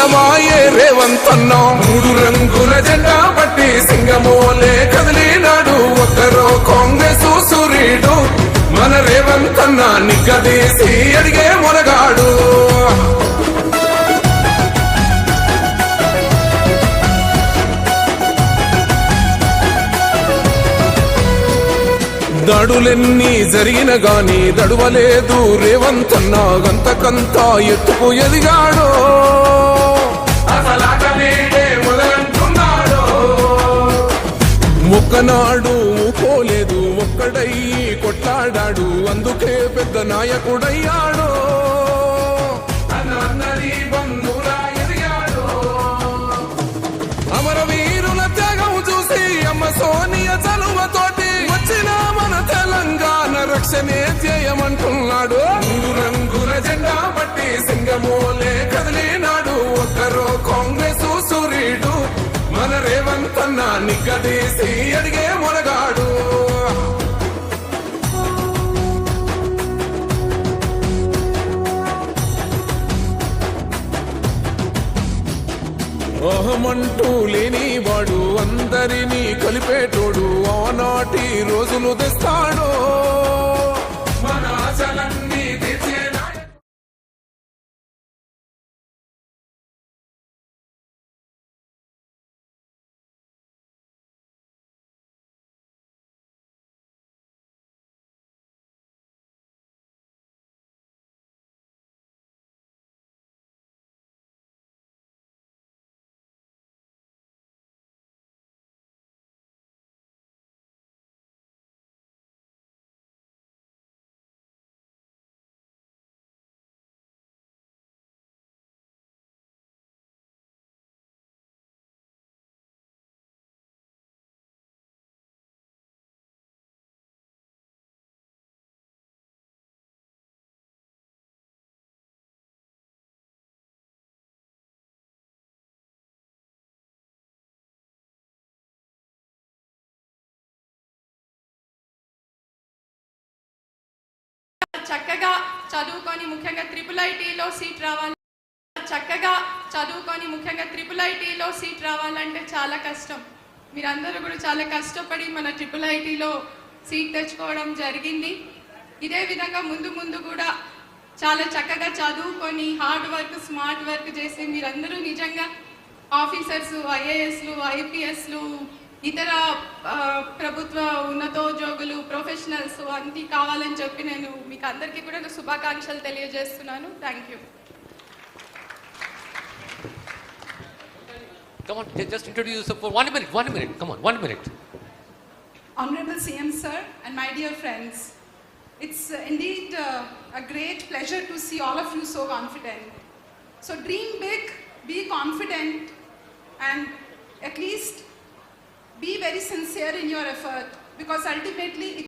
సింహమాయే రేవంతన్నా మూడు రంగుల జెండా పట్టి సింగమోలే కదిలినాడు ఒక్కరో కాంగ్రెస్ సూర్యుడు మన రేవంతన్నా నిగ్గదీసి అడిగే మొనగాడు దాడులెన్ని జరిగిన గాని దడువలేదు రేవంతన్నా గంతకంతా ఎత్తుకు ఎదిగాడో ఒక్కనాడు పోలేదు ఒక్కడయ్యి కొట్లాడాడు అందుకే పెద్ద నాయకుడయ్యాడో అమరవీరుల త్యాగం చూసి అమ్మ సోనియ చలువతోటి వచ్చిన మన తెలంగాణ రక్షణే చేయమంటున్నాడు మూడు రంగుల జెండా పట్టి సింగమోలే కదిలినాడు ఒక్కరో కాంగ్రెస్ సూర్యుడు మన రేవంతన్నా నిగ్గదీసి అడిగే మొనగాడు అహమంటూ లేనివాడు అందరినీ కలిపేటోడు ఆనాటి రోజులు తెస్తాడో మన ఆశలన్నీ చక్కగా చదువుకొని ముఖ్యంగా IIITలో సీట్ రావాలి చక్కగా చదువుకొని ముఖ్యంగా IIITలో సీట్ రావాలంటే చాలా కష్టం మీరందరూ కూడా చాలా కష్టపడి మన IIITలో సీట్ తెచ్చుకోవడం జరిగింది ఇదే విధంగా ముందు కూడా చాలా చక్కగా చదువుకొని హార్డ్ వర్క్ స్మార్ట్ వర్క్ చేసి మీరందరూ నిజంగా ఆఫీసర్స్ IASలు IPSలు ఇతర ప్రభుత్వ ఉన్నతోద్యోగులు ప్రొఫెషనల్స్ అన్నీ కావాలని చెప్పి నేను మీకు అందరికీ కూడా శుభాకాంక్షలు తెలియజేస్తున్నాను thank you Come on, just introduce yourself for 1 minute. Come on, 1 minute. Honorable CM sir and my dear friends, it's indeed a great pleasure to see all of you so confident. So dream big, be confident, and at least be very sincere in your effort, because ultimately